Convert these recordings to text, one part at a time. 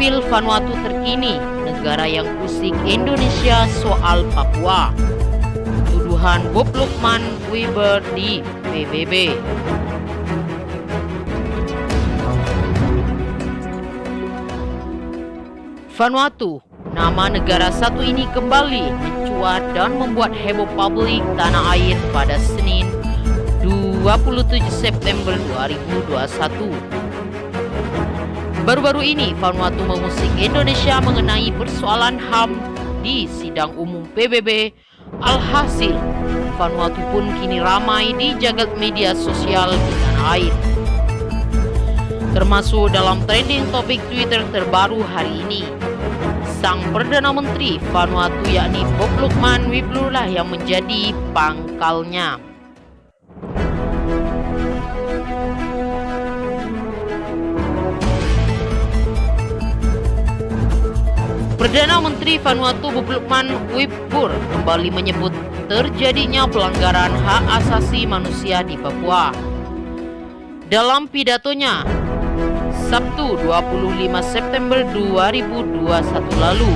Profil Vanuatu terkini, negara yang pusing Indonesia soal Papua. Tuduhan Bob Lukman Weber di PBB. Vanuatu, nama negara satu ini kembali mencuat dan membuat heboh publik tanah air pada Senin 27 September 2021. Baru-baru ini, Vanuatu mengusik Indonesia mengenai persoalan HAM di sidang umum PBB. Alhasil, Vanuatu pun kini ramai di jagat media sosial di tanah air, termasuk dalam trending topik Twitter terbaru hari ini. Sang Perdana Menteri Vanuatu yakni Bob Lukman Weber lah yang menjadi pangkalnya. Perdana Menteri Vanuatu Bob Lukman Weber kembali menyebut terjadinya pelanggaran hak asasi manusia di Papua. Dalam pidatonya Sabtu 25 September 2021 lalu,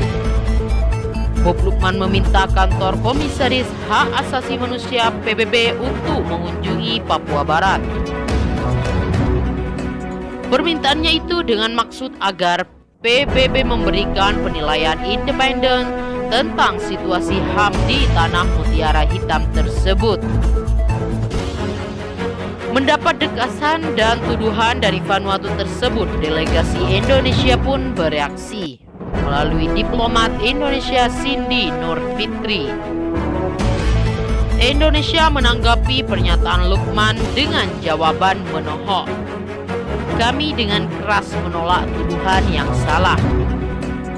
Bob Lukman meminta kantor Komisaris Hak Asasi Manusia PBB untuk mengunjungi Papua Barat. Permintaannya itu dengan maksud agar PBB memberikan penilaian independen tentang situasi HAM di Tanah Mutiara Hitam tersebut. Mendapat dekasan dan tuduhan dari Vanuatu tersebut, delegasi Indonesia pun bereaksi melalui diplomat Indonesia Cindy Nurfitri. Indonesia menanggapi pernyataan Lukman dengan jawaban menohok. Kami dengan keras menolak tuduhan yang salah,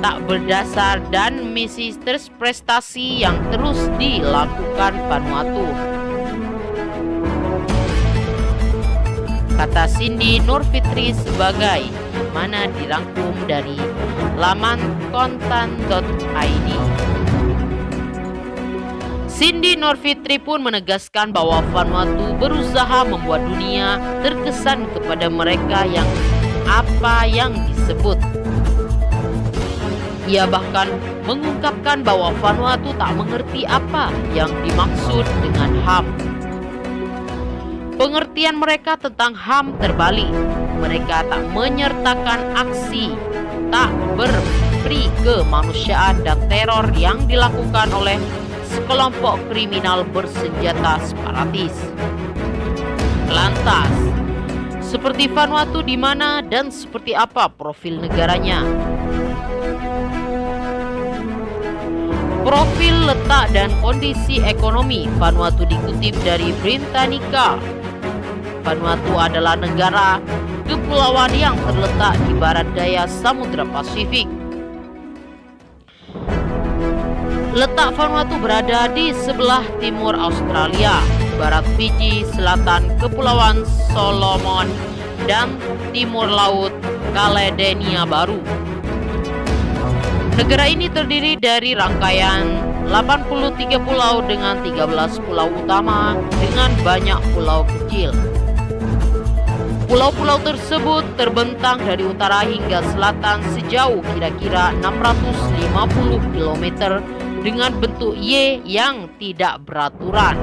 tak berdasar dan misinterpretasi yang terus dilakukan Vanuatu, kata Cindy Nurfitri sebagai mana dirangkum dari laman kontan.id. Cindy Nurfitri pun menegaskan bahwa Vanuatu berusaha membuat dunia terkesan kepada mereka yang apa yang disebut. Ia bahkan mengungkapkan bahwa Vanuatu tak mengerti apa yang dimaksud dengan HAM. Pengertian mereka tentang HAM terbalik. Mereka tak menyertakan aksi tak berperi kemanusiaan dan teror yang dilakukan oleh sekelompok kriminal bersenjata separatis. Lantas, seperti Vanuatu di mana dan seperti apa profil negaranya? Profil, letak, dan kondisi ekonomi Vanuatu dikutip dari Britannica. Vanuatu adalah negara kepulauan yang terletak di barat daya Samudra Pasifik. Letak Vanuatu berada di sebelah timur Australia, barat Fiji, selatan Kepulauan Solomon, dan timur laut Kaledonia Baru. Negara ini terdiri dari rangkaian 83 pulau dengan 13 pulau utama dengan banyak pulau kecil. Pulau-pulau tersebut terbentang dari utara hingga selatan sejauh kira-kira 650 km dengan bentuk Y yang tidak beraturan.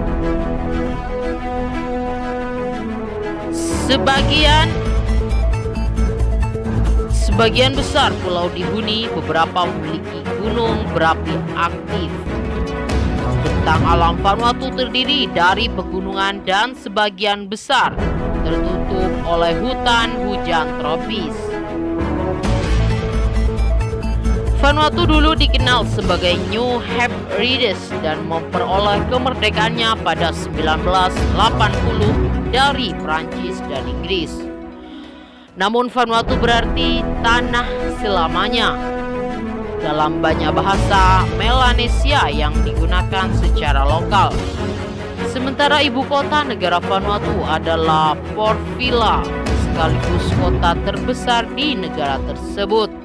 Sebagian besar pulau dihuni, beberapa memiliki gunung berapi aktif. Bentang alam Vanuatu terdiri dari pegunungan dan sebagian besar tertutup oleh hutan hujan tropis. Vanuatu dulu dikenal sebagai New Hebrides dan memperoleh kemerdekaannya pada 1980 dari Prancis dan Inggris. Namun Vanuatu berarti tanah selamanya. Dalam banyak bahasa Melanesia yang digunakan secara lokal. Sementara ibu kota negara Vanuatu adalah Port Vila, sekaligus kota terbesar di negara tersebut.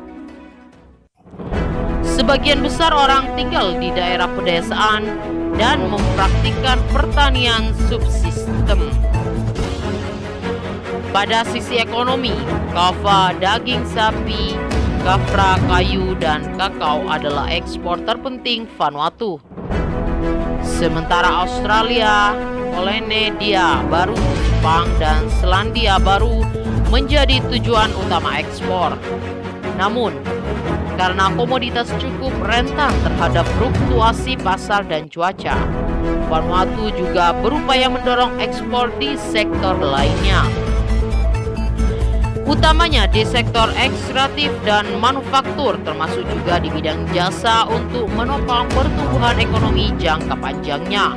Sebagian besar orang tinggal di daerah pedesaan dan mempraktikkan pertanian subsisten. Pada sisi ekonomi, kava, daging sapi, kafra, kayu, dan kakao adalah ekspor terpenting Vanuatu. Sementara Australia, Polynesia Baru, Jepang, dan Selandia Baru menjadi tujuan utama ekspor. Namun, karena komoditas cukup rentan terhadap fluktuasi pasar dan cuaca, Vanuatu juga berupaya mendorong ekspor di sektor lainnya, utamanya di sektor ekstraktif dan manufaktur, termasuk juga di bidang jasa untuk menopang pertumbuhan ekonomi jangka panjangnya.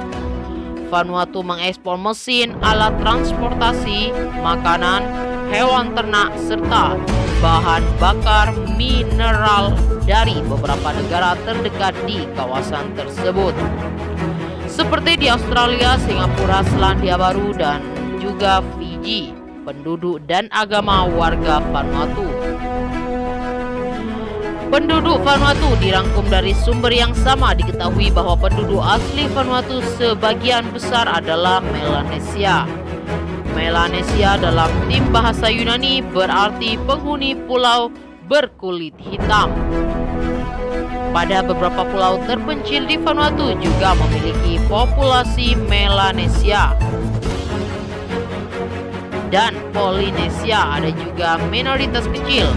Vanuatu mengekspor mesin, alat transportasi, makanan, hewan ternak, serta bahan bakar mineral dari beberapa negara terdekat di kawasan tersebut, seperti di Australia, Singapura, Selandia Baru, dan juga Fiji. Penduduk dan agama warga Vanuatu. Penduduk Vanuatu dirangkum dari sumber yang sama. Diketahui bahwa penduduk asli Vanuatu sebagian besar adalah Melanesia. Melanesia dalam tim bahasa Yunani berarti penghuni pulau berkulit hitam. Pada beberapa pulau terpencil di Vanuatu juga memiliki populasi Melanesia dan Polinesia. Ada juga minoritas kecil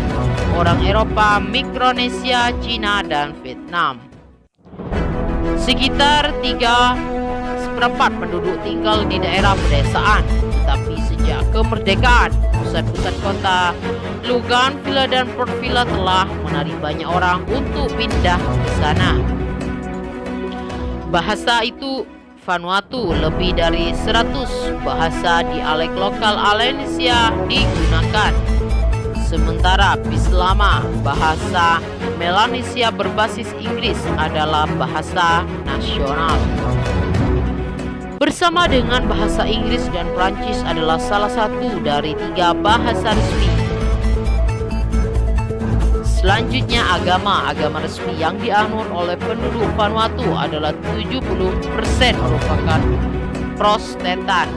orang Eropa, Mikronesia, Cina, dan Vietnam. Sekitar 3/4 penduduk tinggal di daerah pedesaan, tetapi sejak kemerdekaan, pusat-pusat kota Bougainville dan Port Vila telah menarik banyak orang untuk pindah ke sana. Bahasa itu Vanuatu, lebih dari 100 bahasa dialek lokal Melanesia digunakan. Sementara Bislama, bahasa Melanesia berbasis Inggris, adalah bahasa nasional. Bersama dengan bahasa Inggris dan Prancis adalah salah satu dari 3 bahasa resmi. Selanjutnya agama resmi yang dianut oleh penduduk Vanuatu adalah 70% merupakan Protestan.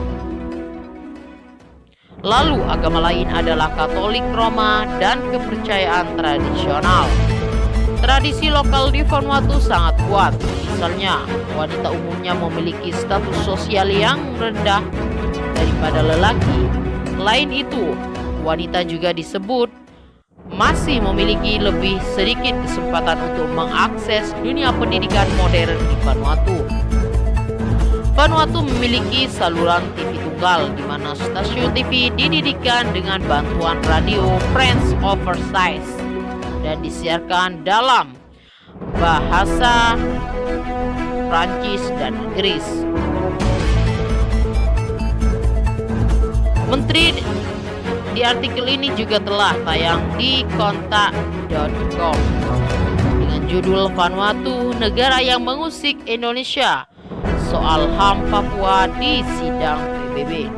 Lalu agama lain adalah Katolik Roma dan kepercayaan tradisional. Tradisi lokal di Vanuatu sangat kuat. Misalnya, wanita umumnya memiliki status sosial yang rendah daripada lelaki. Selain itu, wanita juga disebut masih memiliki lebih sedikit kesempatan untuk mengakses dunia pendidikan modern di Vanuatu. Vanuatu memiliki saluran TV tunggal, di mana stasiun TV didirikan dengan bantuan radio French Oversize dan disiarkan dalam bahasa Prancis dan Inggris. Menteri di artikel ini juga telah tayang di kontak.com dengan judul Vanuatu, negara yang mengusik Indonesia soal HAM Papua di sidang PBB.